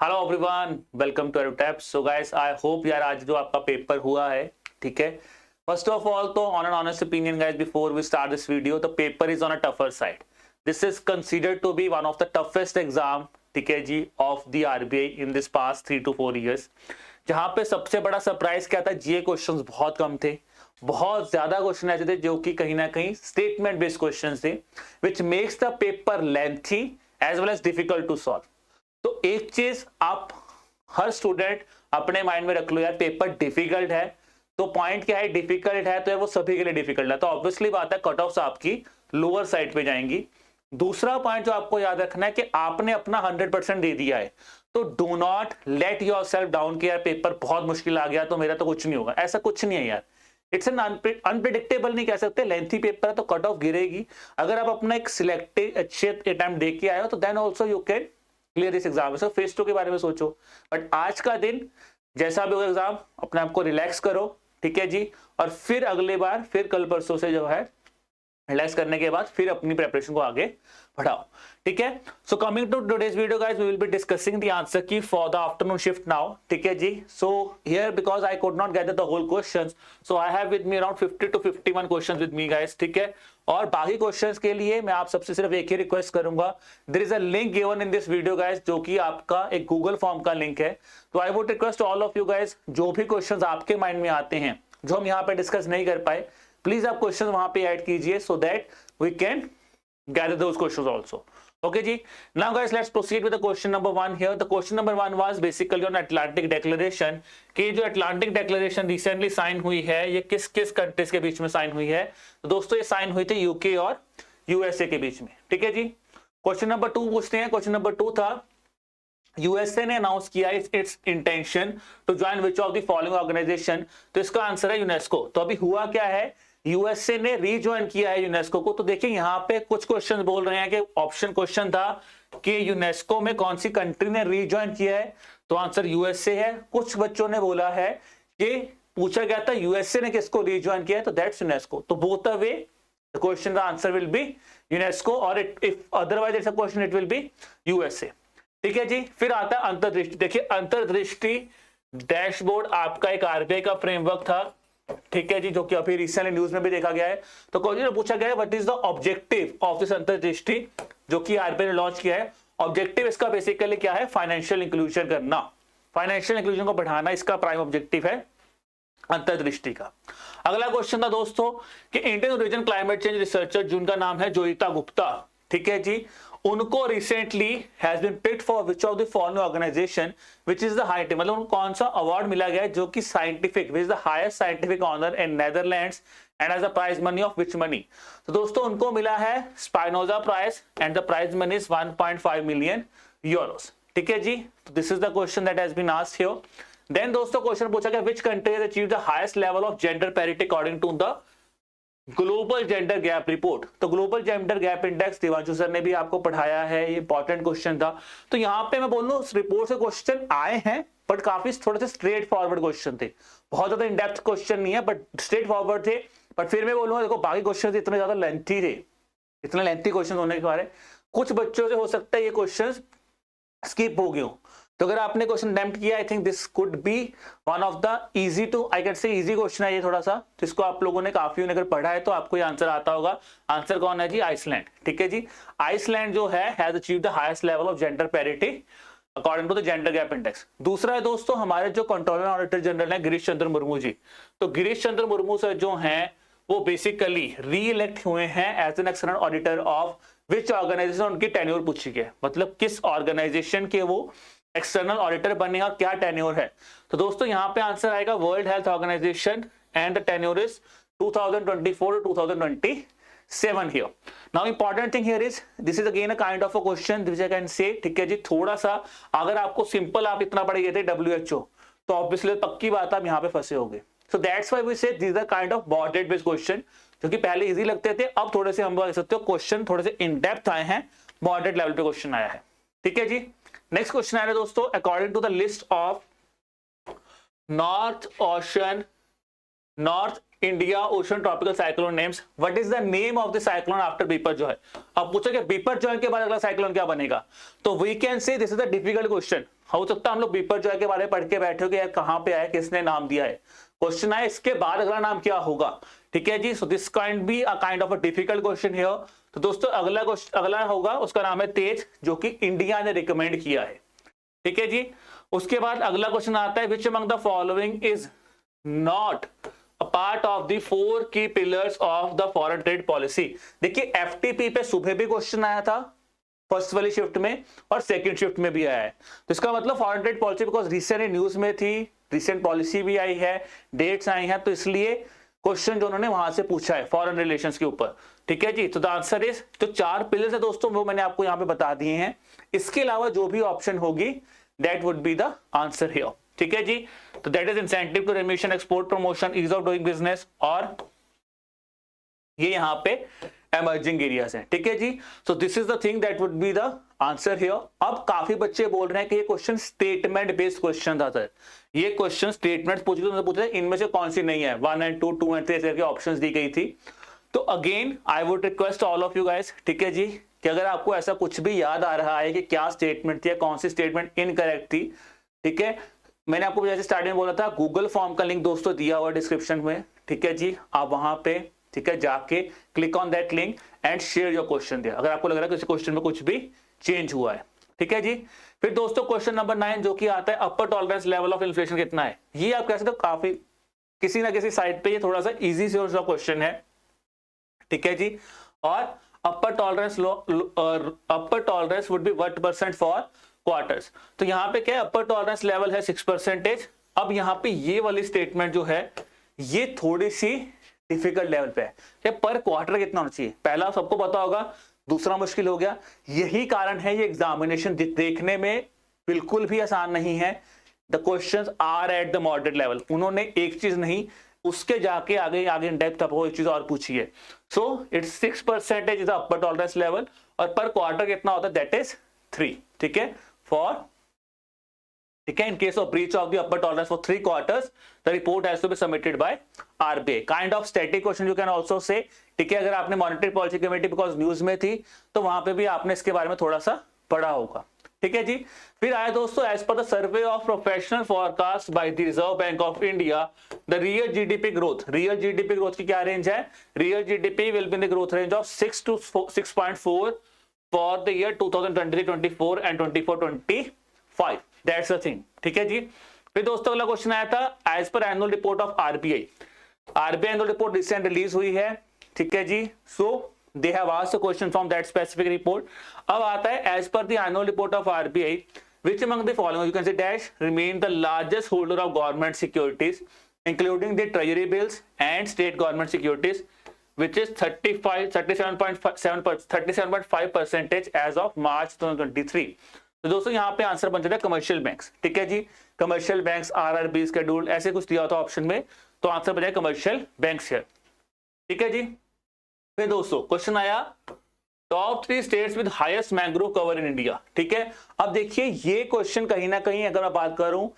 Hello everyone, welcome to Edutap. So guys, I hope यार आज जो आपका पेपर हुआ है, ठीक है। फर्स्ट ऑफ ऑल तो on an honest opinion guys, before we start this video, the paper is on a tougher side. This is considered to be one of the toughest exam, ठीक है जी, of the RBI in this past 3 to 4 years। जहां पे सबसे बड़ा surprise क्या था, जीए questions बहुत कम थे, बहुत ज्यादा क्वेश्चन ऐसे थे जो कि कहीं ना कहीं स्टेटमेंट बेस्ड क्वेश्चंस थे, which makes the paper lengthy as well as difficult to solve. तो एक चीज आप हर स्टूडेंट अपने माइंड में रख लो यार, पेपर डिफिकल्ट है तो पॉइंट क्या है, डिफिकल्ट है तो है वो सभी के लिए डिफिकल्ट है, तो ऑब्वियसली बात है कट ऑफ्स आपकी लोअर साइड पे जाएंगी। दूसरा पॉइंट जो आपको याद रखना है कि आपने अपना 100% दे दिया है, तो do not let your self down कि यार पेपर बहुत मुश्किल आ गया तो मेरा तो कुछ नहीं होगा। ऐसा कुछ नहीं है यार, इट्स एन अनप्रिडिक्टेबल नहीं कह सकते, लेंथी पेपर है तो कट ऑफ गिरेगी। अगर आप अपना एक सिलेक्टिव अच्छे अटेम्प्ट दे के आए हो तो then also you can clear this exam. So phase 2 के बारे में सोचो, बट आज का दिन जैसा भी होगा एग्जाम, अपने आप को रिलैक्स करो, ठीक है जी। और फिर अगले बार फिर कल परसों से जो है रिलैक्स करने के बाद फिर अपनी प्रिपरेशन को आगे बढ़ाओ, ठीक है। So coming to today's video guys, we will be discussing the answer key for the afternoon shift now, ठीक है जी। So here because I could not gather the whole questions, so I have with me around 50 to 51 questions with me guys, ठीक है। और बाकी questions के लिए मैं आप सबसे सिर्फ एक ही रिक्वेस्ट करूंगा, there is a link given in this video guys, जो कि आपका एक गूगल फॉर्म का लिंक है। तो आई would request all of you guys, जो भी क्वेश्चंस आपके माइंड में आते हैं जो हम यहाँ पे डिस्कस नहीं कर पाए, प्लीज आप क्वेश्चन वहां पे ऐड कीजिए so that we can gather those questions also. Okay ji, now guys let's proceed with the question number 1 here. The question number 1 was basically on Atlantic Declaration कि जो Atlantic Declaration recently sign हुई है, ये किस किस countries के बीच में sign हुई है। तो दोस्तों ये साइन हुई थी यूके और यूएसए के बीच में, ठीक है जी। क्वेश्चन नंबर 2 पूछते हैं। क्वेश्चन नंबर 2 था, यूएसए ने अनाउंस किया its intention to join which of the following organisation. तो इसका आंसर है यूनेस्को। तो अभी हुआ क्या है, यूएसए ने रीज्वाइन किया है यूनेस्को को। तो देखिए यहाँ पे कुछ क्वेश्चन बोल रहे हैं कि ऑप्शन क्वेश्चन था कि यूनेस्को में कौन सी कंट्री ने रीज्वाइन किया है, तो आंसर यूएसए है। कुछ बच्चों ने बोला है कि पूछा गया था यूएसए ने किसको रीज्वाइन किया है, तो दैट्स यूनेस्को। तो both the way the question the answer will be UNESCO, और if otherwise it's a question it will be USA, ठीक है जी। फिर आता है अंतर्दृष्टि। देखिए अंतर्दृष्टि डैशबोर्ड आपका एक आरबीआई का फ्रेमवर्क था, ठीक है जी, जो कि अभी रिसेंटली न्यूज में भी देखा गया है। तो क्वेश्चन पूछा गया है what is the objective of this अंतर्दृष्टि, जो कि आरबीआई ने लॉन्च किया है। ऑब्जेक्टिव इसका बेसिकली क्या है, फाइनेंशियल इंक्लूजन करना, फाइनेंशियल इंक्लूजन को बढ़ाना, इसका प्राइम ऑब्जेक्टिव है अंतर्दृष्टि का। अगला क्वेश्चन था दोस्तों कि Indian origin climate change researcher जिनका नाम है जोईता गुप्ता, ठीक है जी, उनको recently has been picked for which of the following organisation which is the highest, मतलब उनको कौन सा अवार्ड मिला गया है जो कि scientific which is the highest scientific honour in Netherlands and as the prize money of which money. तो दोस्तों उनको मिला है Spinoza prize and the prize money is 1.5 million euros, ठीक है जी। तो this is the question that has been asked here. Then दोस्तों क्वेश्चन पूछा गया which country has achieved the highest level of gender parity according to the global gender gap report. तो global gender gap index Devanshu sir ने भी आपको पढ़ाया है, ये इंपॉर्टेंट क्वेश्चन था। तो यहाँ पे मैं बोलूं उस रिपोर्ट से क्वेश्चन आए हैं, बट काफी थोड़े से स्ट्रेट फॉरवर्ड क्वेश्चन थे, बहुत ज्यादा इन डेप्थ क्वेश्चन नहीं है बट स्ट्रेट फॉरवर्ड थे। बट फिर मैं बोलूंगा देखो बाकी क्वेश्चन इतने ज्यादा लेंथी थे, इतने लेंथी क्वेश्चन होने के बारे कुछ बच्चों से हो सकता है ये क्वेश्चन स्किप हो गए हो। तो अगर आपने क्वेश्चन अटेम्प्ट किया, I think this could be one of the easy to I can say easy question है ये थोड़ा सा, जिसको आप लोगों ने काफी अगर पढ़ा है तो आपको ये आंसर आता होगा। आंसर कौन है जी, आइसलैंड, ठीक है जी। आइसलैंड जो है has achieved the highest level of gender parity according to the gender gap index. दूसरा है दोस्तों हमारे जो कंट्रोलर ऑडिटर जनरल है गिरीश चंद्र मुर्मू जी। तो गिरीश चंद्र मुर्मू सर जो हैं वो बेसिकली री इलेक्ट हुए हैं as an external auditor of which organisation, उनकी टेन्योर पूछी गई, मतलब किस ऑर्गेनाइजेशन के वो एक्सटर्नल ऑडिटर बने और क्या टेन्योर है। तो दोस्तों यहाँ पे आंसर आएगा world health organisation and the tenure is 2024 to 2027 here. Now important thing here is this is again a kind of a question which I can say, ठीक है जी। थोड़ा सा अगर आपको सिंपल आप इतना पढ़ गए थे WHO तो ऑब्वियसली पक्की बात आप यहाँ पे फंसे होंगे। So that's why we say these are kind of border based question, जो कि पहले इजी लगते थे, अब थोड़े से हम बोल सकते हो क्वेश्चन थोड़े से इन डेप्थ आए हैं, बॉर्डर लेवल पे क्वेश्चन आया है, ठीक है जी। नेक्स्ट क्वेश्चन आ रहा है दोस्तों, according to the list of North India Ocean tropical cyclone names, what is the name of the cyclone after Biparjoy. अब पूछो कि बिपरजॉय के बाद अगला साइक्लोन क्या बनेगा, तो we can say this is a difficult question. हो सकता है हम लोग बिपरजॉय के बारे में पढ़ के बैठे हो कि यार कहाँ पे आया, किसने नाम दिया है, क्वेश्चन आया इसके बाद अगला नाम क्या होगा, ठीक है जी। So this kind be a kind of a difficult question here. तो दोस्तों अगला होगा, उसका नाम है तेज, जो कि इंडिया ने रिकमेंड किया है, ठीक है जी। उसके बाद अगला क्वेश्चन आता है, which among the following is not a part of the 4 की pillars of the foreign trade policy. देखिए एफटीपी पे सुबह भी क्वेश्चन आया था, फर्स्ट वाली शिफ्ट में और सेकंड शिफ्ट में भी आया है। तो इसका मतलब foreign trade policy because recent news में थी, रिसेंट पॉलिसी भी आई है, डेट्स आई हैं, तो इसलिए क्वेश्चन जो उन्होंने वहां से पूछा है फॉरेन रिलेशंस के ऊपर, ठीक है जी। तो द आंसर इज, जो 4 पिलर्स है दोस्तों वो मैंने आपको यहाँ पे बता दिए हैं, इसके अलावा जो भी ऑप्शन होगी that would be the answer here, ठीक है जी। तो that is incentive to remission, export promotion, ease of doing business, और ये यहाँ पे एमर्जिंग एरियाज हैं, ठीक है जी। So this is the thing that would be the answer here. अब काफी बच्चे बोल रहे हैं कि ये क्वेश्चन स्टेटमेंट बेस्ड क्वेश्चन था सर, ये क्वेश्चन स्टेटमेंट पूछे इनमें से कौन सी नहीं है, 1 and 2, 2 and 3 ऐसे करके ऑप्शंस दी गई थी। तो again I would request all of you guys, ठीक है जी, कि अगर आपको ऐसा कुछ भी याद आ रहा है कि क्या स्टेटमेंट थी या कौन सी स्टेटमेंट इनकरेक्ट थी, ठीक है, मैंने आपको जैसे स्टार्टिंग में बोला था, गूगल फॉर्म का लिंक दोस्तों दिया हुआ डिस्क्रिप्शन में, ठीक है जी, आप वहां पे, ठीक है, जाके click on that link and share your question दिया, अगर आपको लग रहा है कि किसी क्वेश्चन में कुछ भी चेंज हुआ है, ठीक है जी। फिर दोस्तों क्वेश्चन नंबर 9 जो कि आता है अपर टॉलरेंस लेवल ऑफ इन्फ्लेशन कितना है। ये आप कह सकते हो काफी किसी ना किसी साइड पे ये थोड़ा सा इजी से क्वेश्चन है, ठीक है जी। और upper tolerance would be what percent for quarters. तो यहाँ पे क्या है, अपर टॉलरेंस लेवल है 6%। अब यहाँ पे ये वाली स्टेटमेंट जो है ये थोड़ी सी डिफिकल्ट लेवल पे है, पर क्वार्टर कितना होना चाहिए, पहला सबको पता होगा, दूसरा मुश्किल हो गया। यही कारण है ये एग्जामिनेशन देखने में बिल्कुल भी आसान नहीं है। The questions are at the moderate level, उन्होंने एक चीज नहीं उसके जाके आगे आगे इन डेप्थ आपको एक चीज और पूछी है। So it's 6% is the upper tolerance level, और पर क्वार्टर कितना होता है, दैट इज 3, ठीक है, फॉर, ठीक है, in case of breach of the upper tolerance for 3 quarters the report has to be submitted by RBI. Kind of static question you can also say, ठीक है, अगर आपने monetary policy committee because news में थी तो वहां पे भी आपने इसके बारे में थोड़ा सा पढ़ा होगा, ठीक है जी। फिर आया दोस्तों, as per the survey of professional forecast by the Reserve Bank of India the real GDP growth, real GDP growth की क्या रेंज है, real GDP will be in the growth range of 6 to 6.4 for the year 2023-24 and 24-25, that's the thing, ठीक है जी। फिर दोस्तों अगला question आया था, as per annual report of RBI, RBI annual report recent release हुई है, ठीक है जी। सो they have asked a question from that specific report. अब आता है, as per the annual report of RBI, which among the following you can say dash remain the largest holder of government securities, including the treasury bills and state government securities, which is 37.5% as of March 2023. तो दोस्तों यहाँ पे answer बन जाता है commercial banks, ठीक है जी, commercial banks, RRB schedule ऐसे कुछ दिया था ऑप्शन में, तो आंसर बन जाए कमर्शियल बैंक्स है, ठीक है जी। फिर दोस्तों क्वेश्चन आया, top 3 states with highest mangrove cover in India, ठीक है। अब देखिए ये क्वेश्चन कहीं ना कहीं अगर मैं बात करूं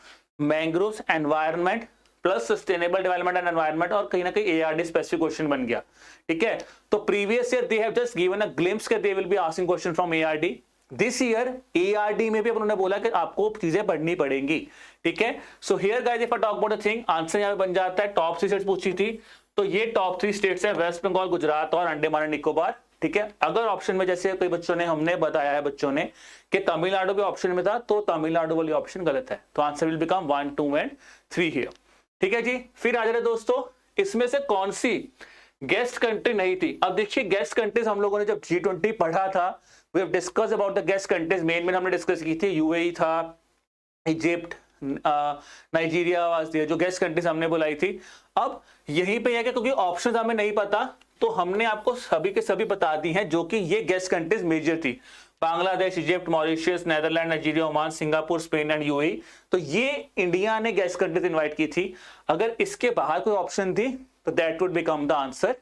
mangrove environment plus sustainable development and environment, और कहीं ना कहीं एआरडी स्पेसिफिक क्वेश्चन बन गया, ठीक है। तो previous year they have just given a glimpse के they will be asking question from ARD, this year ARD में भी उन्होंने बोला कि आपको चीजें पढ़नी पड़ेंगी, ठीक है। So here guys if I talk about the thing, answer यहां पे बन जाता है, टॉप 3 स्टेट्स पूछी थी, तो ये टॉप 3 स्टेट्स है, वेस्ट बंगाल, गुजरात और अंडमान एंड निकोबार, ठीक है। अगर ऑप्शन में जैसे कई बच्चों ने हमने बताया है बच्चों ने कि तमिलनाडु भी ऑप्शन में था, तो तमिलनाडु वाली ऑप्शन गलत है, तो answer will become 1, 2 and 3 here, ठीक है जी। फिर आ जाए दोस्तों, इसमें से कौन सी गेस्ट कंट्री नहीं थी। अब देखिए गेस्ट कंट्रीज हम लोगों ने जब G20 पढ़ा था, we have discuss about the guest countries, main हमने डिस्कस की थी, यूएई था, इजिप्ट, नाइजीरिया, जो गेस्ट कंट्रीज हमने बुलाई थी। अब यहीं पे है कि क्योंकि ऑप्शंस हमें नहीं पता, तो हमने आपको सभी के सभी बता दी हैं जो कि ये गेस्ट कंट्रीज मेजर थी, Bangladesh, Egypt, Mauritius, Netherland, Nigeria, Oman, Singapore, Spain and UAE. तो ये इंडिया ने गेस्ट कंट्रीज इनवाइट की थी। अगर इसके बाहर कोई ऑप्शन थी तो that would become the answer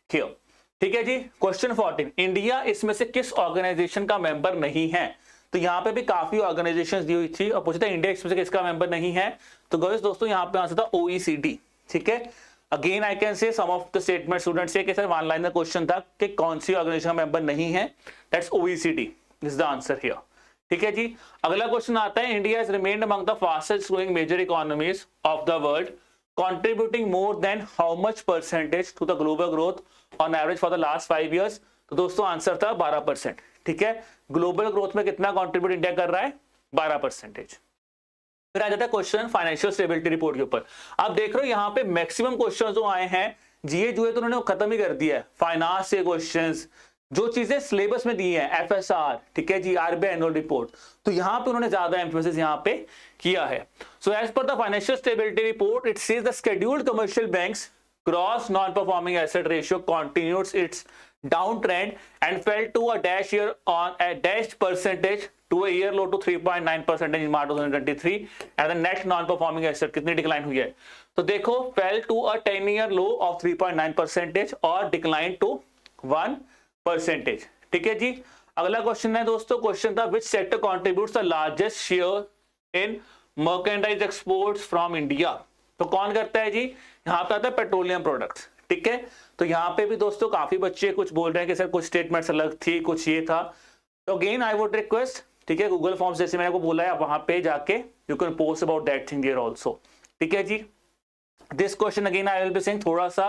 here, ठीक है जी। क्वेश्चन 14, इंडिया इसमें से किस ऑर्गेनाइजेशन का मेंबर नहीं है। तो यहाँ पे भी काफी ऑर्गेनाइजेशंस दी हुई थी और पूछा था इंडिया इसमें से किसका मेंबर नहीं है, तो गाइस दोस्तों यहाँ पे आंसर था ओईसीडी, ठीक है। Again I can say some of the statement students से कि सर वन लाइनर क्वेश्चन था कि कौन सी ऑर्गेनाइजेशन का मेंबर नहीं है, that's OECD is the answer here, ठीक है जी। अगला क्वेश्चन आता है, India has remained among the fastest growing major economies of the world, contributing more than how much percentage to the global growth on average for the last 5 years. तो दोस्तों answer था 12%। ठीक है, ग्लोबल ग्रोथ में कितना contribute India कर रहा है? 12%। फिर आ जाता है क्वेश्चन फाइनेंशियल स्टेबिलिटी रिपोर्ट के ऊपर। आप देख रहे हो यहाँ पे मैक्सिमम क्वेश्चन जो आए हैं जीए जुए तो उन्होंने खत्म ही कर दिया है। फाइनेंस से क्वेश्चंस, जो चीजें सिलेबस में दी है, एफएसआर, ठीक है जी, आरबीआई एनुअल रिपोर्ट, तो यहाँ पे उन्होंने ज्यादा एम्फेसिस यहाँ पे किया है। So as per the financial stability report it says the scheduled commercial banks gross non-performing asset ratio continues its downtrend and fell to a dash year on a dash percentage to a year low to 3.9% in March 2023 and the net non-performing asset कितनी decline हुई है? तो देखो fell to a 10-year low of 3.9% और decline to 1%। ठीक है जी। अगला क्वेश्चन है दोस्तों, क्वेश्चन था which sector contributes the largest share in merchandise exports from India? तो कौन करता है जी? यहाँ पे आता है पेट्रोलियम प्रोडक्ट्स। ठीक है, तो यहाँ पे भी दोस्तों काफी बच्चे कुछ बोल रहे हैं कि सर कुछ स्टेटमेंट्स अलग थी, कुछ ये था। तो अगेन आई वुड रिक्वेस्ट, ठीक है, गूगल फॉर्म्स जैसे मैंने को बोला है, वहां पे जाके you can post about that thing here also. ठीक है जी। This question again I will be saying थोड़ा सा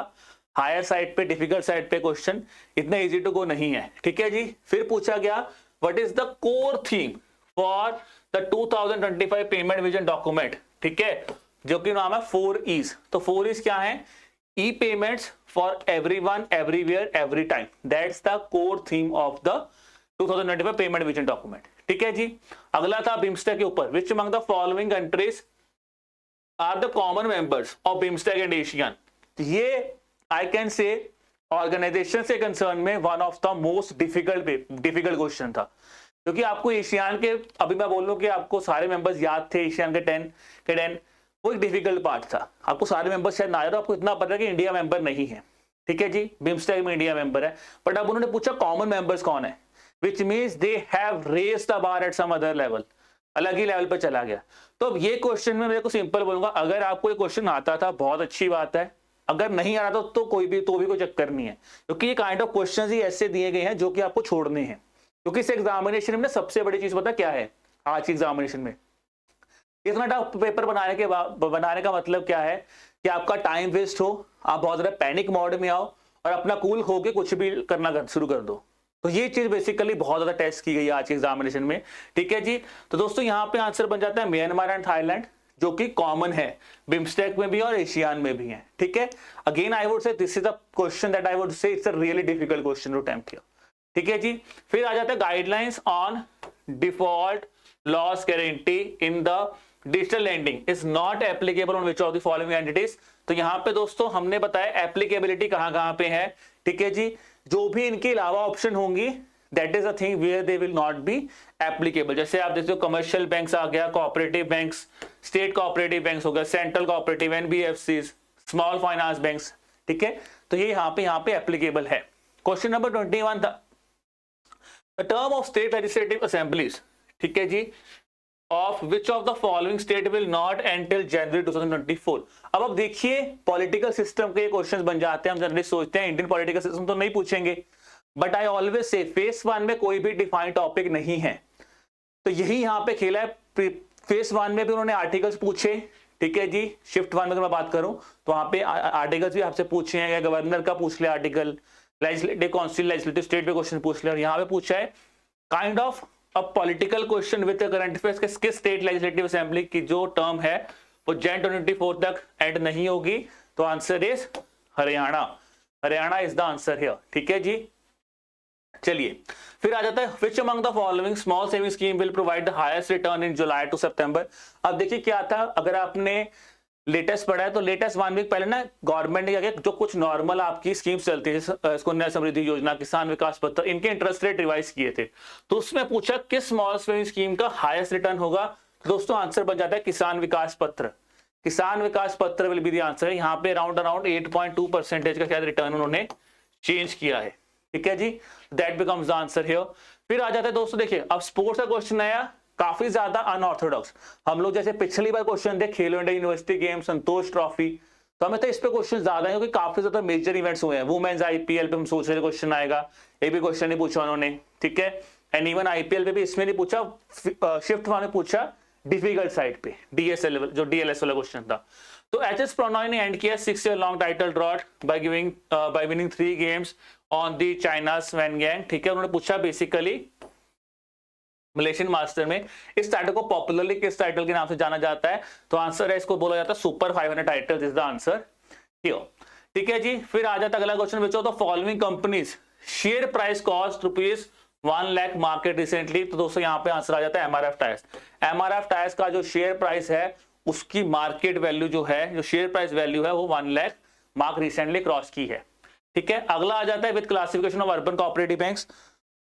हायर साइड पे, डिफिकल्ट साइड पे क्वेश्चन, इतना इजी टू गो नहीं है। ठीक है जी। फिर पूछा गया what is the core theme for the 2025 payment vision document. ठीक है, जो कि नाम है 4 E's। तो 4 E's क्या है? E payments for everyone, everywhere, every time. That's the core theme of the 2025 payment vision document. ठीक है जी। अगला था बिम्स्टेक के ऊपर, which among the following countries are the common members of BIMSTEC and ASEAN. ये आई कैन से ऑर्गेनाइजेशन से concern में one of the most difficult question था, क्योंकि आपको एशियान के, अभी मैं बोल रहा हूं कि आपको सारे मेंबर्स याद थे एशियान के 10, वो एक डिफिकल्ट पार्ट था। आपको सारे मेंबर्स शायद ना आए, तो आपको इतना पता है कि इंडिया मेंबर नहीं है। ठीक है जी, बिम्स्टेक में इंडिया मेंबर है, बट अब उन्होंने पूछा कॉमन मेंबर्स कौन है, which means they have raised the bar at some other level, अलग ही लेवल पे चला गया। तो अब ये क्वेश्चन में मेरे को सिंपल बोलूंगा, अगर आपको ये क्वेश्चन आता था बहुत अच्छी बात है, अगर नहीं आ रहा तो कोई चक्कर नहीं है, क्योंकि ये काइंड ऑफ क्वेश्चन ही ऐसे दिए गए हैं जो कि आपको छोड़ने हैं। क्योंकि इस एग्जामिनेशन में सबसे बड़ी चीज पता क्या है? आज की एग्जामिनेशन में इतना टफ पेपर बनाने का मतलब क्या है कि आपका टाइम वेस्ट हो, आप बहुत ज्यादा पैनिक मोड में आओ और अपना कूल होके कुछ भी करना शुरू कर दो। तो ये चीज बेसिकली बहुत ज्यादा टेस्ट की गई है आज के एग्जामिनेशन में। ठीक है जी। तो दोस्तों यहाँ पे आंसर बन जाता है म्यांमार एंड थाईलैंड, जो कि कॉमन है, बिम्स्टेक में भी और एशियान में भी है। ठीक है, again I would say this is a question that I would say it's a really difficult question to attempt here. ठीक है जी। फिर आ जाता है guidelines on default loss guarantee in the digital lending is not applicable on which of the following entities. तो यहाँ पे दोस्तों हमने बताया एप्लीकेबिलिटी कहां पे है। ठीक है जी, जो भी इनके अलावा ऑप्शन होंगी that is a thing where they will not be applicable. जैसे आप देखते हो कमर्शियल बैंक्स आ गया, cooperative banks, state cooperative banks हो गया, central cooperative, NBFCs, small finance banks. ठीक है, तो ये यहाँ पे एप्लीकेबल है। क्वेश्चन नंबर 21 था, the term of state legislative assemblies, ठीक है जी, of which of the following state will not until January 2024। अब देखिए पॉलिटिकल सिस्टम के क्वेश्चंस बन जाते हैं। हम जनरली सोचते हैं इंडियन पॉलिटिकल सिस्टम तो नहीं पूछेंगे, but I always say face 1 में कोई भी डिफाइंड टॉपिक नहीं है, तो यही यहाँ पे खेला है। फेस 1 में भी उन्होंने आर्टिकल्स पूछे। ठीक है जी, शिफ्ट 1 में अगर मैं बात करूं तो वहां पे आर्टिकल्स भी आपसे पूछे हैं, गवर्नर का पूछ लिया article, legislative council, legislative state पे क्वेश्चन पूछ लिया, और यहाँ पे पूछा है kind of a political question with current affairs, किस स्टेट लेजिस्लेटिव असेंबली की जो टर्म है वो जन 2024 तक एंड नहीं होगी। तो answer is Haryana. Haryana is the answer here. ठीक है जी, चलिए फिर आ जाता है which among the following small saving scheme will provide the highest return in July to September. अब देखिए क्या था, अगर आपने लेटेस्ट पढ़ा है तो लेटेस्ट 1 वीक पहले ना गवर्नमेंट ने क्या किया, जो कुछ नॉर्मल आपकी स्कीम्स चलती है, सुकन्या समृद्धि योजना, किसान विकास पत्र, इनके इंटरेस्ट रेट रिवाइज किए थे। तो उसमें पूछा किस स्मॉल सेविंग स्कीम का हाईएस्ट रिटर्न होगा। तो दोस्तों आंसर बन जाता है किसान विकास पत्र। किसान विकास पत्र विल बी द आंसर। यहाँ पे अराउंड 8.2% का शायद रिटर्न उन्होंने चेंज किया है। ठीक है जी, that becomes the answer here. फिर आ जाता है दोस्तों, देखिए अब स्पोर्ट्स का क्वेश्चन आया, काफी ज्यादा अनऑर्थोडॉक्स। हम लोग जैसे पिछली बार क्वेश्चन थे खेलो इंडिया यूनिवर्सिटी गेम, संतोष ट्रॉफी, तो हमें तो इस पे क्वेश्चन ज्यादा है क्योंकि काफी ज्यादा मेजर इवेंट्स हुए हैं। वुमेन्स आईपीएल पे हम सोच रहे क्वेश्चन आएगा, ये भी क्वेश्चन नहीं पूछा उन्होंने। ठीक है, एंड इवन आईपीएल पे भी इसमें नहीं पूछा, शिफ्ट में पूछा डिफिकल्ट साइड पे, डीएसएल जो डीएलएस वाला क्वेश्चन था। तो एचएस प्रणॉय ने एंड किया 6 year long title drought by winning 3 games on the China स्वैन गैंग। ठीक है, उन्होंने पूछा बेसिकली मलेशियन मास्टर में इस टाइटल को पॉपुलरली किस टाइटल के नाम से जाना जाता है, तो आंसर है इसको बोला जाता है super 500 title is the answer here. ठीक है जी, फिर आ जाता अगला क्वेश्चन बच्चों, तो following companies share price cost ₹1 lakh market recently. तो दोस्तों यहाँ पे आंसर आ जाता है एमआरएफ टायर्स। एमआरएफ टायर्स का जो शेयर प्राइस है उसकी मार्केट वैल्यू जो है, जो शेयर प्राइस वैल्यू है वो 1 लाख मार्क रिसेंटली क्रॉस की है। ठीक है, अगला आ जाता है with classification of urban cooperative banks.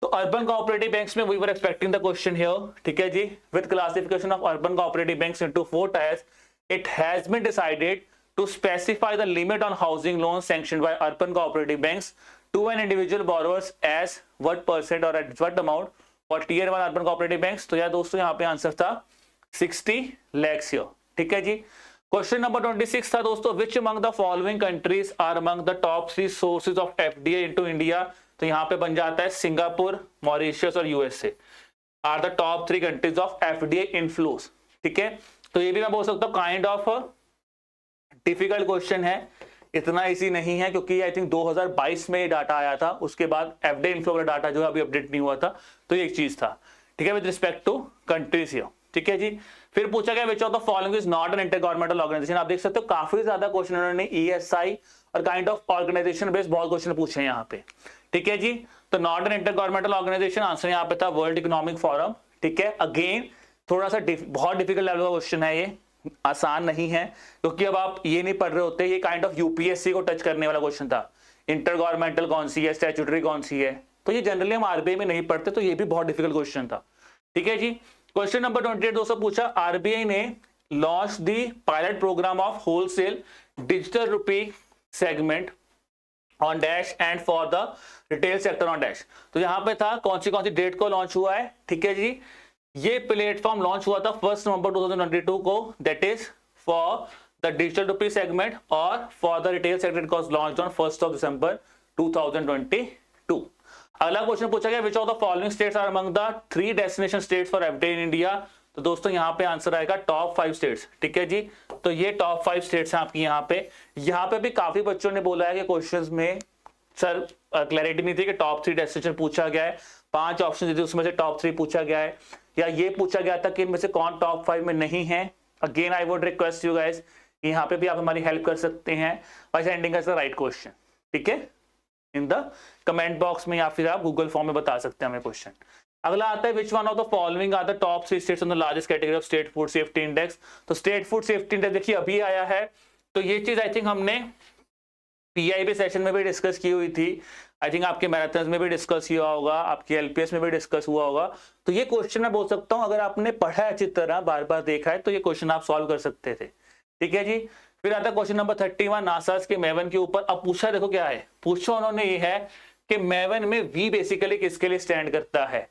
तो अर्बन कोऑपरेटिव बैंक्स में we were expecting the question here. ठीक है जी, with classification of urban cooperative banks into 4 tiers, it has been decided to specify the limit on housing loans sanctioned by urban cooperative banks to an individual borrowers as what percent or at what amount for tier 1 urban cooperative banks। तो यार दोस्तों यहाँ पे answer था 60 lakhs here। ठीक है जी, question number 26 था दोस्तों, which among the following countries are among the top 3 sources of FDI into India। तो यहाँ पे बन जाता है सिंगापुर, मॉरिशस और USA are the top 3 countries of FDI inflows. ठीक है, तो ये भी मैं बोल सकता हूँ काइंड ऑफ डिफिकल्ट क्वेश्चन है, इतना इजी नहीं है क्योंकि आई थिंक 2022 में ये डाटा आया था, उसके बाद एफडीआई इनफ्लो वाला डाटा जो है अभी अपडेट नहीं हुआ था, तो ये एक चीज था। ठीक है, with respect to countries here. ठीक है जी, फिर पूछा गया which of the following is not an intergovernmental organisation. आप देख सकते हो काफी ज्यादा क्वेश्चन उन्होंने ईएसआई और काइंड ऑफ ऑर्गेनाइजेशन बेस्ड बहुत क्वेश्चन पूछे हैं यहाँ पे। ठीक है जी, तो not an intergovernmental organisation answer यहाँ पे था वर्ल्ड इकोनॉमिक फोरम। ठीक है, अगेन थोड़ा सा बहुत डिफिकल्ट लेवल का क्वेश्चन है, ये आसान नहीं है क्योंकि अब आप ये नहीं पढ़ रहे होते, ये काइंड ऑफ यूपीएससी को टच करने वाला क्वेश्चन था। इंटर गवर्नमेंटल कौन सी है, स्टैट्यूटरी कौन सी है, तो ये जनरली हम आरबीआई में नहीं पढ़ते, तो ये भी बहुत डिफिकल्ट क्वेश्चन था। ठीक है जी, क्वेश्चन नंबर 28 दोस्तों पूछा, आरबीआई ने launch the pilot programme of wholesale digital rupee segment on dash and for the retail sector on dash. तो यहाँ पे था कौन सी डेट को लॉन्च हुआ है। ठीक है जी, ये प्लेटफॉर्म लॉन्च हुआ था 1 नवंबर 2022 को, that is for the digital rupee segment और for the retail segment was launched on 1 December 2022। अगला क्वेश्चन पूछा गया which of the following states are among the 3 destination states for FDI in India. तो दोस्तों यहाँ पे आंसर आएगा top 5 states. ठीक है जी, तो ये टॉप 5 स्टेट्स हैं आपकी। यहाँ पे भी काफी बच्चों ने बोला है कि क्वेश्चंस में सर क्लैरिटी नहीं थी कि टॉप 3 डेस्टिनेशन पूछा गया है, 5 ऑप्शन थे उसमें से टॉप 3 पूछा गया है, या ये पूछा गया था कि इनमें से कौन टॉप 5 में नहीं है। Again I would request you guys, यहाँ पे भी आप हमारी हेल्प कर सकते हैं by sending us the right question. ठीक है, इन द कमेंट बॉक्स में या फिर आप गूगल फॉर्म में बता सकते हैं हमें क्वेश्चन। अगला आता है which one of the following are the top 3 states on the largest category of state food safety index. तो स्टेट फूड सेफ्टी इंडेक्स देखिए अभी आया है, तो ये चीज आई थिंक हमने पीआईबी सेशन में भी डिस्कस की हुई थी, आई थिंक आपके मैराथन में भी डिस्कस हुआ होगा, आपके एलपीएस में भी डिस्कस हुआ होगा। तो ये क्वेश्चन मैं बोल सकता हूं अगर आपने पढ़ा है अच्छी तरह, बार बार देखा है, तो ये क्वेश्चन आप सॉल्व कर सकते थे। ठीक है जी, फिर आता है क्वेश्चन नंबर 31 नासा के मेवन के ऊपर। अब पूछा देखो क्या है, पूछा उन्होंने ये है कि मेवन में वी बेसिकली किसके लिए स्टैंड करता है।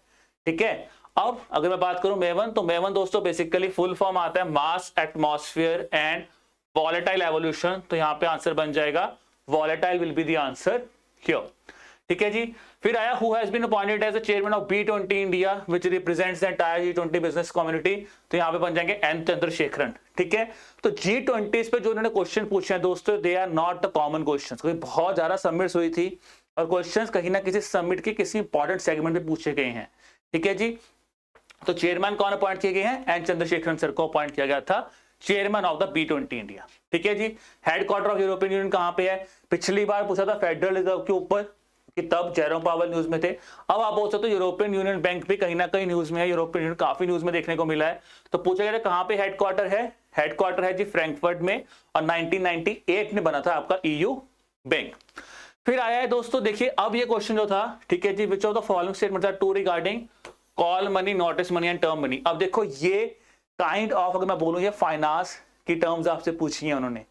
ठीक है, अब अगर मैं बात करूं मेवन, तो मेवन दोस्तों बेसिकली फुल फॉर्म आता है mass atmosphere and volatile evolution. तो यहाँ पे आंसर बन जाएगा volatile will be the answer here. ठीक है जी, फिर आया who has been appointed as the chairman of B20 India which represents the entire G20 business community. तो यहाँ पे बन जाएंगे एन चंद्रशेखरन। ठीक है, तो G20 पे जो उन्होंने क्वेश्चन पूछे हैं दोस्तों, they are not the common questions, क्योंकि बहुत ज्यादा सबमिट्स हुई थी और क्वेश्चंस कहीं ना किसी समिट के किसी इंपॉर्टेंट सेगमेंट में पूछे गए हैं। ठीक है जी, तो चेयरमैन कौन अपॉइंट किए गए हैं, एन चंद्रशेखरन सर को अपॉइंट किया गया था chairman of the B20 India. ठीक है जी, हेडक्वार्टर ऑफ यूरोपियन यूनियन कहां पे है, पिछली बार पूछा था फेडरल रिजर्व के ऊपर कि तब जेरोम पावल न्यूज में थे। अब आप बोल सकते हो यूरोपियन यूनियन बैंक भी कहीं ना कहीं न्यूज में है, यूरोपियन यूनियन काफी न्यूज में देखने को मिला है। तो पूछा गया कहां पे हेडक्वार्टर है, हेडक्वार्टर है जी फ्रैंकफर्ट में, और 1998 में बना था आपका EU बैंक। फिर आया है दोस्तों देखिए अब ये क्वेश्चन जो था, ठीक है जी, which of the following statement are true regarding call money, notice money and term money. अब देखो ये काइंड ऑफ अगर मैं बोलूं ये फाइनेंस की टर्म्स आपसे पूछी है उन्होंने,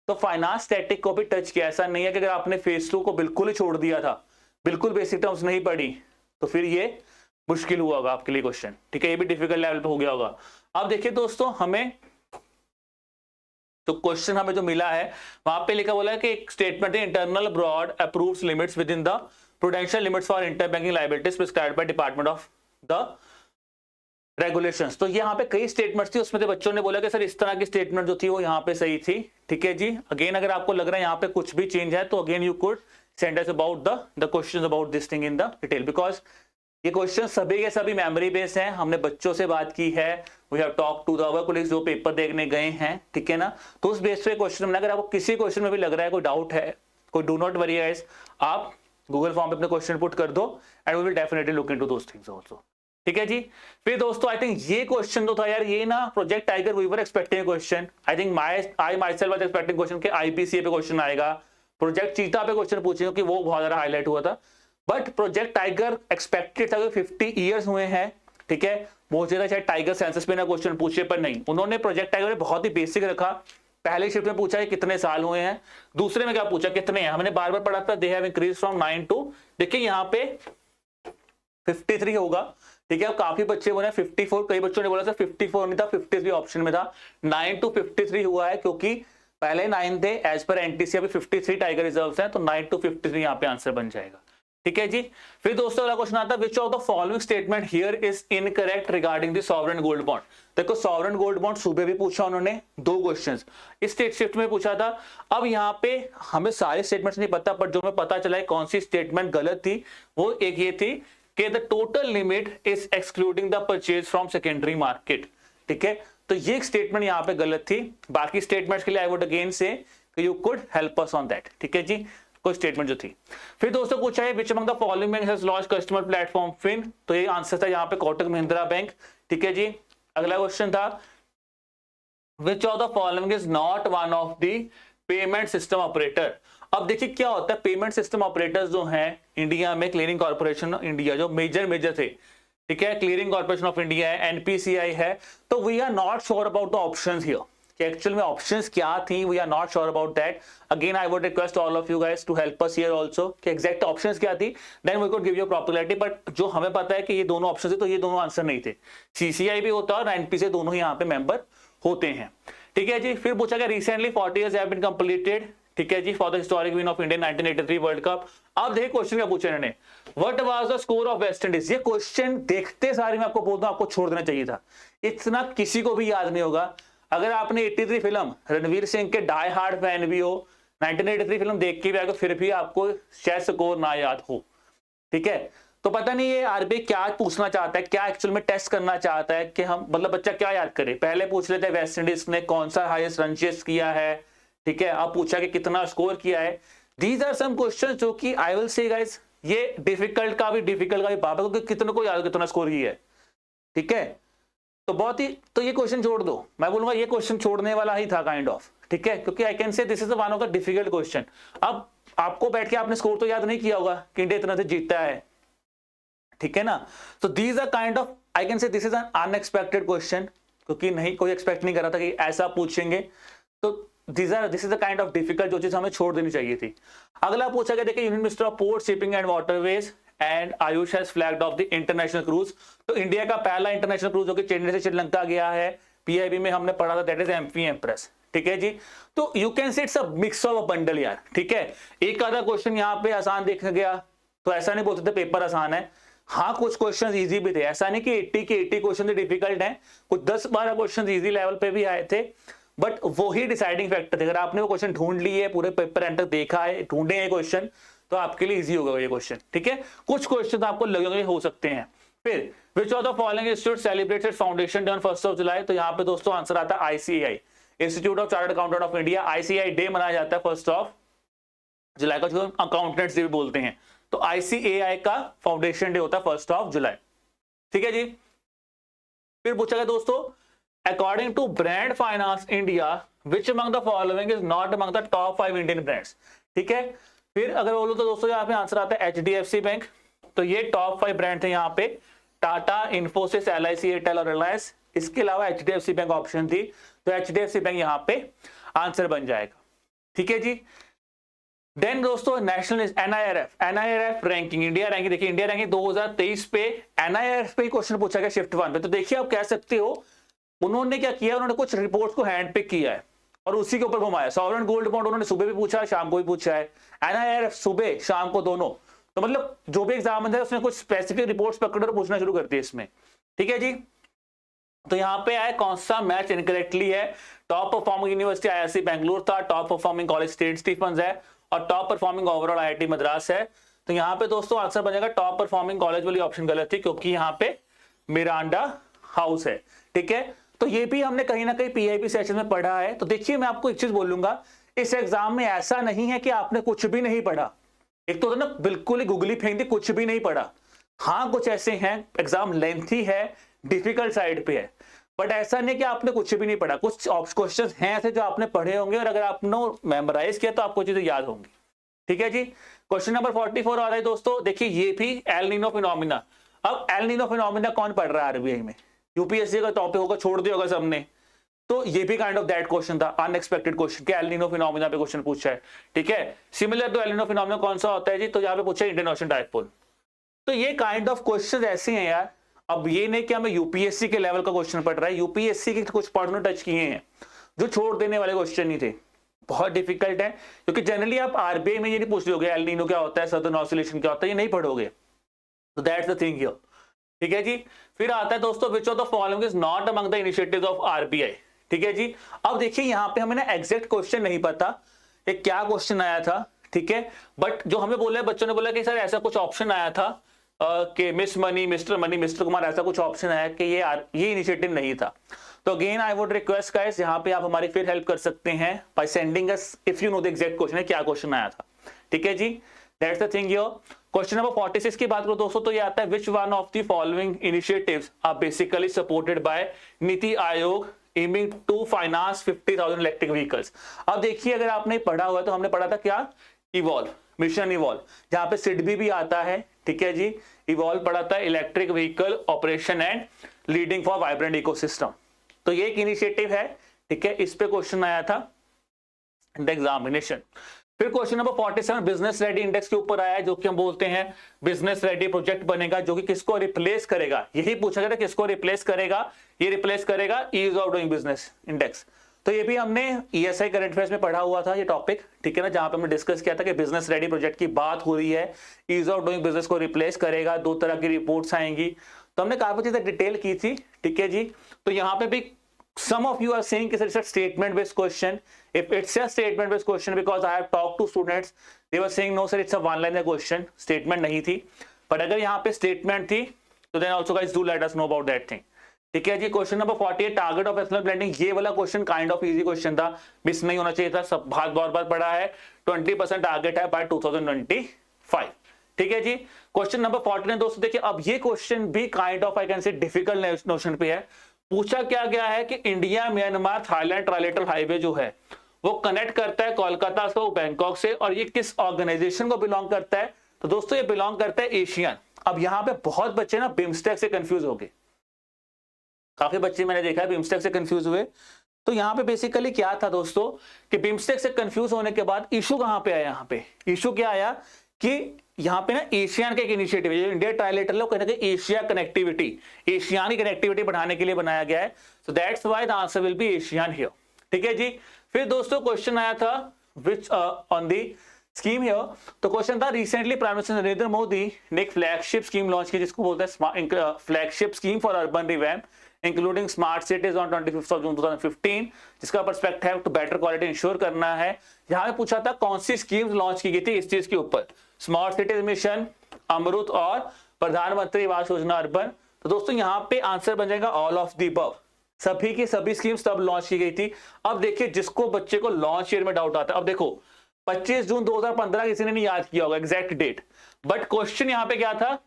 तो फाइनेंस स्टैटिक को भी टच किया। ऐसा नहीं है कि अगर आपने फेज 2 को बिल्कुल ही छोड़ दिया था, बिल्कुल बेसिक टर्म्स नहीं पढ़ी, तो फिर ये मुश्किल हुआ होगा आपके लिए क्वेश्चन। ठीक है, ये भी डिफिकल्ट लेवल पे हो गया होगा। अब देखिए दोस्तों हमें तो क्वेश्चन हमें जो मिला है वहां पे लिखा बोला है कि एक स्टेटमेंट है internal broad approved limits within the prudential limits for interbanking liabilities prescribed by department of the regulations. तो यहाँ पे कई स्टेटमेंट्स थी, उसमें से बच्चों ने बोला कि सर इस तरह की स्टेटमेंट जो थी वो यहाँ पे सही थी। ठीक है जी, अगेन अगर आपको लग रहा है यहाँ पे कुछ भी चेंज है तो again you could send us about the questions about this thing in the detail, because ये क्वेश्चन सभी के सभी मेमोरी बेस्ड हैं। हमने बच्चों से बात की है, we have talk to the our colleagues जो पेपर देखने गए हैं, ठीक है ना। तो उस बेस पे क्वेश्चन में अगर आपको किसी क्वेश्चन में भी लग रहा है कोई डाउट है, कोई डू नॉट वरी गाइस, आप गूगल फॉर्म पे अपने क्वेश्चन पुट कर दो and we will definitely look into those things also. ठीक है जी। फिर दोस्तों आई थिंक ये क्वेश्चन तो था यार, ये ना project tiger we were expecting question, I think I myself was expecting question कि आईपीसीए पे क्वेश्चन आएगा, प्रोजेक्ट चीता पे क्वेश्चन पूछेंगे कि वो बहुत ज्यादा हाईलाइट हुआ था। बट प्रोजेक्ट टाइगर एक्सपेक्टेड था कि 50 ईयर्स हुए हैं, ठीक है, बहुत ज्यादा शायद टाइगर सेंसस पे ना क्वेश्चन पूछे, पर नहीं, उन्होंने प्रोजेक्ट टाइगर बहुत ही बेसिक रखा। पहले शिफ्ट में पूछा है कितने साल हुए हैं, दूसरे में क्या पूछा कितने हैं, हमने बार बार पढ़ा था they have increase from 9 to, देखिए यहाँ पे 53 होगा, ठीक है। अब काफी बच्चे बोले 54, कई बच्चों ने बोला था 54 नहीं था 53 ऑप्शन में था, 9 टू 53 हुआ है क्योंकि पहले 9 थे, एज पर एनटीसी अभी 53 टाइगर रिजर्व्स हैं, तो 9 टू 53 यहाँ पे आंसर बन जाएगा। ठीक है जी। फिर दोस्तों अगला क्वेश्चन आता है विच of the following statement here is incorrect regarding the sovereign gold bond. देखो सॉवरेन गोल्ड बॉन्ड सुबह भी पूछा उन्होंने, 2 क्वेश्चंस इस स्टेट शिफ्ट में पूछा था। अब यहाँ पे हमें सारे स्टेटमेंट्स नहीं पता, पर जो हमें पता चला है कौन सी स्टेटमेंट गलत थी, वो एक ये थी कि the total limit is excluding the purchase from secondary market. ठीक है, तो ये स्टेटमेंट यहाँ पे गलत थी। बाकी स्टेटमेंट्स के लिए आई वुड अगेन से you could help us on that. ठीक है जी, कोई स्टेटमेंट जो थी। फिर दोस्तों पूछा है which among the following bank has launched customer platform Fin, तो ये आंसर था यहाँ पे कोटक महिंद्रा बैंक। ठीक है जी। अगला क्वेश्चन था विच of the following is not one of the payment system operator. अब देखिए क्या होता है, पेमेंट सिस्टम ऑपरेटर्स जो हैं इंडिया में, क्लियरिंग कॉर्पोरेशन ऑफ इंडिया जो मेजर थे, ठीक है, क्लियरिंग कॉर्पोरेशन ऑफ इंडिया है, एनपीसीआई है, तो we are not sure about the options here कि एक्चुअल में ऑप्शंस क्या थी, we are not sure about that. Again I would request all of you guys to help us here also कि exact options क्या थी, then we could give you proper clarity. But जो हमें पता है कि ये दोनों ऑप्शन थे, तो ये दोनों आंसर नहीं थे, सीसीआई भी होता है और एनपीसीआई दोनों ही यहाँ पे मेंबर होते हैं। ठीक है जी। फिर पूछा गया recently 40 years have been completed, ठीक है जी, for the historic win of India 1983 World Cup. अब देखिए क्वेश्चन क्या पूछा इन्होंने, what was the score of West Indies. ये क्वेश्चन देखते सारे मैं आपको बोलता हूं आपको छोड़ देना चाहिए था, इतना किसी को भी याद नहीं होगा। अगर आपने 83 फिल्म रणवीर सिंह के डाई हार्ड फैन भी हो, 1983 फिल्म देख के भी आएगा, फिर भी आपको शायद स्कोर ना याद हो। ठीक है, तो पता नहीं ये आरबीआई क्या पूछना चाहता है, क्या एक्चुअल में टेस्ट करना चाहता है कि हम मतलब बच्चा क्या याद करे। पहले पूछ लेते हैं वेस्ट इंडीज ने कौन सा हाईएस्ट रन चेस किया है, ठीक है, अब पूछा कि कितना स्कोर किया है। दीज आर सम क्वेश्चंस जो कि आई विल से गाइस ये डिफिकल्ट का भी बाबा को कितने को याद कितना स्कोर किया है। ठीक है, तो बहुत ही, तो ये क्वेश्चन छोड़ दो, मैं बोलूंगा ये क्वेश्चन छोड़ने वाला ही था काइंड ऑफ। ठीक है, क्योंकि आई can say this is one of the difficult question. अब आपको बैठ के आपने स्कोर तो याद नहीं किया होगा कि इंडिया इतना से जीतता है, ठीक है ना। तो these are kind of I can say this is an unexpected question, क्योंकि नहीं कोई एक्सपेक्ट नहीं कर रहा था कि ऐसा पूछेंगे। तो this is the kind of difficult जो चीज हमें छोड़ देनी चाहिए थी। अगला पूछा गया देखिए union minister of port shipping and waterways and Ayush has flagged of the international cruise. तो इंडिया का पहला इंटरनेशनल क्रूज जो कि चेन्नई से श्रीलंका गया है, पीआईबी में हमने पढ़ा था, दैट इज एमवी एम्प्रेस। ठीक है जी, तो you can say it's a mix of a bundle यार। ठीक है, एक आधा क्वेश्चन यहाँ पे आसान देखा गया, तो ऐसा नहीं बोल सकते पेपर आसान है। हाँ कुछ क्वेश्चन इजी भी थे, ऐसा नहीं कि 80 के 80 क्वेश्चन डिफिकल्ट हैं, कुछ 10-12 क्वेश्चन इजी लेवल पे भी आए थे, बट वो ही डिसाइडिंग फैक्टर थे। अगर आपने वो क्वेश्चन ढूंढ लिए, पूरे पेपर एंड तक देखा है, ढूंढे हैं क्वेश्चन, तो आपके लिए इजी होगा ये क्वेश्चन। ठीक है, कुछ क्वेश्चन आपको लगेंगे हो सकते हैं। फिर विच of the following institute celebrated foundation day on 1 जुलाई, तो यहाँ पे दोस्तों आंसर आता है ICAI, institute of chartered accountant of India. ICAI day मनाया जाता है 1 जुलाई का, जो अकाउंटेंट्स डे भी बोलते हैं। तो आईसीएआई का फाउंडेशन डे होता है 1 जुलाई। ठीक है जी। फिर पूछा गया दोस्तों according to brand finance India which among the following is not among the top 5 Indian brands. ठीक है, फिर अगर बोलो तो दोस्तों यहाँ पे आंसर आता है एचडीएफसी बैंक। तो ये टॉप 5 ब्रांड थे यहाँ पे, टाटा, इन्फोसिस, एलआईसी, एयरटेल और रिलायंस। इसके अलावा एचडीएफसी बैंक ऑप्शन थी, तो एचडीएफसी बैंक यहाँ पे आंसर बन जाएगा। ठीक है जी। देन दोस्तों national NIRF ranking, India ranking, देखिए इंडिया रैंकिंग 2023 पे एनआईआरएफ पे क्वेश्चन पूछा गया शिफ्ट 1 पे। तो देखिए आप कह सकते हो उन्होंने क्या किया, उन्होंने कुछ रिपोर्ट्स को हैंड पिक किया है और उसी के ऊपर घुमाया। सॉवरेन गोल्ड बॉन्ड उन्होंने सुबह भी पूछा, शाम को भी पूछा है, एनआईआरएफ सुबह शाम को दोनों। तो मतलब जो भी एग्जाम है उसने कुछ स्पेसिफिक रिपोर्ट्स पकड़ पूछना शुरू करती है इसमें, ठीक है जी। तो यहाँ पे आया कौन सा मैच इनकरेक्टली है, top performing university IISc Bengaluru था, top performing college St Stephen's है और top performing overall IIT Madras है। तो यहाँ पे दोस्तों आंसर बनेगा टॉप परफॉर्मिंग कॉलेज वाली ऑप्शन गलत थी, क्योंकि यहाँ पे मिरांडा हाउस है, ठीक है। तो ये भी हमने कहीं ना कहीं पीआईबी सेशन में पढ़ा है। तो देखिए मैं आपको एक चीज बोलूंगा, इस एग्जाम में ऐसा नहीं है कि आपने कुछ भी नहीं पढ़ा। एक तो ना बिल्कुल ही गुगली फेंक दी, कुछ भी नहीं पढ़ा। हाँ कुछ ऐसे हैं एग्जाम लेंथी है, डिफिकल्ट साइड पे है, बट ऐसा नहीं कि आपने कुछ भी नहीं पढ़ा। कुछ क्वेश्चंस हैं ऐसे जो आपने पढ़े होंगे और अगर आपने मेमोराइज किया तो आपको चीजें याद होंगी, ठीक है जी। क्वेश्चन नंबर 44 आ रहा है दोस्तों, देखिए ये भी एल नीनो फिनोमिना। अब एल नीनो फिनोमिना कौन पढ़ रहा है आरबीआई में, यूपीएससी का टॉपिक होगा, छोड़ दिया होगा सबने। तो ये भी काइंड ऑफ दैट क्वेश्चन था, अनएक्सपेक्टेड क्वेश्चन कि एल नीनो फिनोमिना पे क्वेश्चन पूछा है, ठीक है। Similar to El Nino phenomena कौन सा होता है जी, तो यहाँ पे पूछा है इंडियन ओशन डायपोल। तो ये काइंड ऑफ क्वेश्चन ऐसे हैं यार। अब ये नहीं कि हमें यूपीएससी के लेवल का क्वेश्चन पढ़ रहा है, यूपीएससी के कुछ पढ़ने टच किए हैं जो छोड़ देने वाले क्वेश्चन नहीं थे, बहुत डिफिकल्ट है। क्योंकि जनरली आप आरबीआई में ये नहीं पूछ लोगे एल नीनो क्या होता है, सदर्न ऑसिलेशन क्या होता है, ये नहीं पढ़ोगे। तो दैट्स द थिंग हियर, ठीक है जी। फिर आता है दोस्तों विच of the following is not among the initiatives of RBI, ठीक है जी। अब देखिए यहाँ पे हमें ना एग्जैक्ट क्वेश्चन नहीं पता कि क्या क्वेश्चन आया था, ठीक है। बट जो हमें बोला बच्चों ने बोला कि सर ऐसा कुछ ऑप्शन आया था कि मिस मनी, मिस्टर कुमार, ऐसा कुछ ऑप्शन आया कि ये इनिशिएटिव नहीं था। तो again I would request guys, यहाँ पे आप हमारी फिर हेल्प कर सकते हैं by sending us if you know the exact question है, क्या क्वेश्चन आया था, ठीक है जी। That's the thing here. Question number 46 की बात करो दोस्तों, तो ये आता है which one of the following initiatives are basically supported by NITI Aayog aiming to finance 50,000 electric vehicles. अब देखिए अगर आपने पढ़ा हुआ तो हमने पढ़ा था क्या, इवॉल्व, मिशन इवॉल्व, जहां पे सिडबी भी आता है, ठीक है जी। इवॉल्व पढ़ा था electric vehicle operation and leading for vibrant ecosystem. तो ये एक इनिशिएटिव है, ठीक है। इस पे क्वेश्चन आया था द एग्जामिनेशन। फिर question number 47 business ready index के ऊपर आया है, जो कि हम बोलते हैं बिजनेस रेडी प्रोजेक्ट बनेगा, जो कि किसको रिप्लेस करेगा, यही पूछा गया था किसको रिप्लेस करेगा, ये रिप्लेस करेगा ease of doing business index. तो ये भी हमने ईएसआई करंट अफेयर्स में पढ़ा हुआ था ये टॉपिक, ठीक है ना, जहां पे हमने डिस्कस किया था कि बिजनेस रेडी प्रोजेक्ट की बात हो रही है, ईज ऑफ डूइंग बिजनेस को रिप्लेस करेगा, दो तरह की रिपोर्ट्स आएंगी। तो हमने काफी चीजें डिटेल की थी, ठीक है जी। तो यहाँ पे भी some of you are saying it's a statement based question. If it's a statement based question, because I have talked to students, they were saying no sir it's a one liner question, statement नहीं थी। पर अगर यहाँ पे statement थी तो then also guys do let us know about that thing, ठीक है जी। Question number 48 target of ethanol blending, ये वाला question kind of easy question था, मिस नहीं होना चाहिए था, सब बहुत बार पढ़ा है। 20% टारगेट है बाय 2025, ठीक है जी। क्वेश्चन नंबर 49 दोस्तों देखिए, अब ये क्वेश्चन भी काइंड ऑफ आई कैन से डिफिकल्ट नोशन पे है। पूछा क्या गया है कि India Myanmar Thailand trilateral highway जो है वो कनेक्ट करता है कोलकाता से बैंकॉक से, और ये किस ऑर्गेनाइजेशन को बिलोंग करता है, तो दोस्तों ये बिलोंग करता है एशियन। अब यहाँ पे बहुत बच्चे ना बिम्स्टेक से कंफ्यूज हो गए, काफी बच्चे मैंने देखा है बिम्स्टेक से कंफ्यूज हुए। तो यहाँ पे बेसिकली क्या था दोस्तों कि बिम्स्टेक से कंफ्यूज होने के बाद इशू कहाँ पे आया, यहाँ पे इशू क्या आया कि यहाँ पे ना एशियन का एक इनिशिएटिव है, इंडिया ट्राइलेटरल कहने के एशिया कनेक्टिविटी, एशियानी कनेक्टिविटी बढ़ाने के लिए बनाया गया है। So that's why the answer will B Asian here, ठीक है जी। फिर दोस्तों क्वेश्चन आया था which on the scheme here, तो क्वेश्चन था recently prime minister Narendra Modi ने एक फ्लैगशिप स्कीम लॉन्च की जिसको बोलते हैं flagship scheme for urban revamp including smart CTs on 25 जून 2015, जिसका पर्सपेक्टिव है टू बेटर क्वालिटी इंश्योर करना है। यहाँ पे पूछा था कौन सी स्कीम लॉन्च की गई थी इस चीज के ऊपर, स्मार्ट सिटीज मिशन, अमृत और प्रधानमंत्री आवास योजना अर्बन। तो दोस्तों यहाँ पे आंसर बन जाएगा ऑल ऑफ द अबव, सभी की सभी स्कीम्स तब लॉन्च की गई थी। अब देखिए जिसको बच्चे को लॉन्च ईयर में डाउट आता है, अब देखो 25 जून 2015 किसी ने नहीं याद किया होगा एग्जैक्ट डेट, बट क्वेश्चन यहाँ पे क्या था,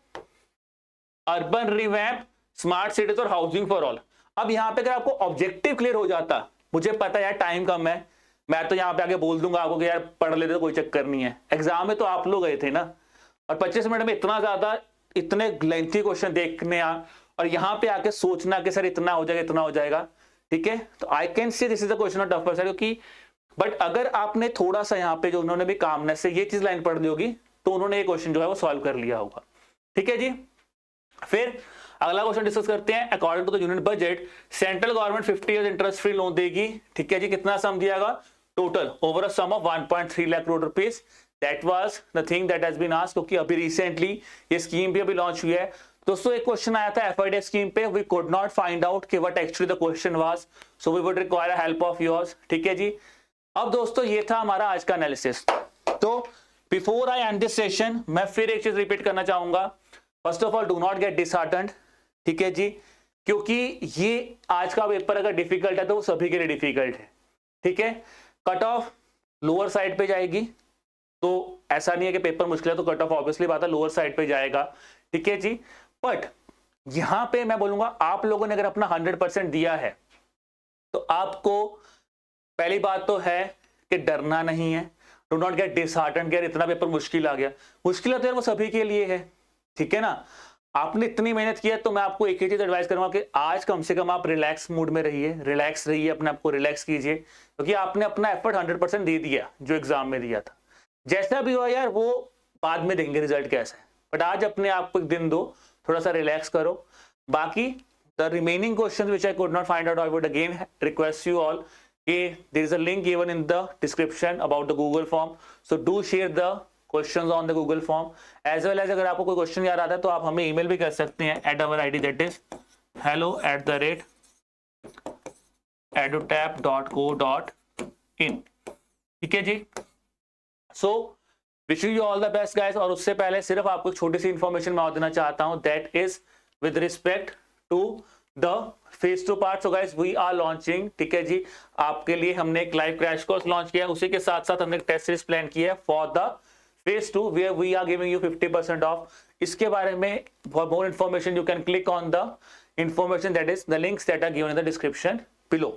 अर्बन रिवैम्प, स्मार्ट सिटीज और हाउसिंग फॉर ऑल। अब यहाँ पे अगर आपको ऑब्जेक्टिव क्लियर हो जाता, मुझे पता है यार टाइम कम है, मैं तो यहाँ पे आगे बोल दूंगा आपको कि यार पढ़ लेते तो कोई चक्कर नहीं है, एग्जाम में तो आप लोग गए थे ना, और 25 मिनट में इतना ज्यादा इतने लेंथी क्वेश्चन देखने और यहाँ पे आके सोचना कि सर इतना हो जाएगा इतना हो जाएगा, ठीक है। तो I can see this is the question of tougher sir, क्योंकि बट अगर आपने थोड़ा सा यहाँ पे जो उन्होंने भी कामनेस से ये चीज लाइन पढ़ ली होगी तो उन्होंने ये क्वेश्चन जो है वो सॉल्व कर लिया होगा, ठीक है जी। फिर अगला क्वेश्चन डिस्कस करते हैं, according to the union budget central government 50 year interest free loan देगी, ठीक है जी। कितना सम दिया total over a sum of 1.3 lakh crore rupees, that was the thing that has been asked, क्योंकि अभी रिसेंटली ये स्कीम भी अभी लॉन्च हुई है दोस्तों। एक क्वेश्चन आया था FIDF स्कीम पे, we could not find out कि what actually the question was, so we would require a help of yours, ठीक है जी। अब दोस्तों ये था हमारा आज का एनालिसिस। तो before I and this session मैं फिर एक चीज रिपीट करना चाहूंगा, first of all do not gate disheartened, ठीक है जी, क्योंकि ये आज का पेपर अगर डिफिकल्ट है तो वो सभी के लिए डिफिकल्ट है, ठीक है। कट ऑफ लोअर साइड पे जाएगी, तो ऐसा नहीं है कि पेपर मुश्किल है तो कट ऑफ ऑब्वियसली बात है लोअर साइड पे जाएगा, ठीक है जी। बट यहां पे मैं बोलूंगा आप लोगों ने अगर अपना 100% दिया है तो आपको पहली बात तो है कि डरना नहीं है, डू नॉट गेट डिसहार्टेंड कि इतना पेपर मुश्किल आ गया, मुश्किल तो यार वो सभी के लिए है, ठीक है ना। आपने इतनी मेहनत किया तो मैं आपको एक ही चीज एडवाइस करूंगा कि आज कम से कम आप रिलैक्स मूड में रहिए, रिलैक्स रहिए, अपने आप को रिलैक्स कीजिए, क्योंकि आपने अपना एफर्ट 100% दे दिया जो एग्जाम में दिया था। जैसा भी हुआ यार वो बाद में देंगे रिजल्ट कैसा है, बट आज अपने आप को एक दिन दो, थोड़ा सा रिलैक्स करो। बाकी the remaining questions which I could not find out, I would again request you all कि there is a link given in the description about the Google form, so do share the questions on the Google form as well as अगर आपको कोई question याद आता है तो आप हमें ईमेल भी कर सकते हैं at our ID that is hello@edutap.co.in, ठीक है जी। So wish you all the best guys. और उससे पहले सिर्फ आपको एक छोटी सी इंफॉर्मेशन मैं और देना चाहता हूं, that is with respect to the phase 2 part. So guys we are launching, ठीक है जी, आपके लिए हमने एक लाइव क्रैश कोर्स लॉन्च किया है, उसी के साथ साथ हमने एक टेस्ट सीरीज प्लान किया है for the phase 2 where we are giving you 50% off. इसके बारे में for more information you can click on the information that is the links that are given in the description below.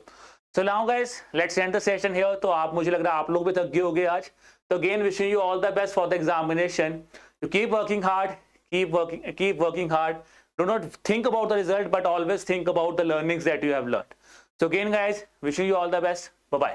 So now guys let's end the session here. तो आप मुझे लग रहा है आप लोग भी थक गए होंगे आज, तो again wishing you all the best for the examination. You keep working hard, keep working hard. Do not think about the result but always think about the learnings that you have learned. So again guys wishing you all the best. Bye bye.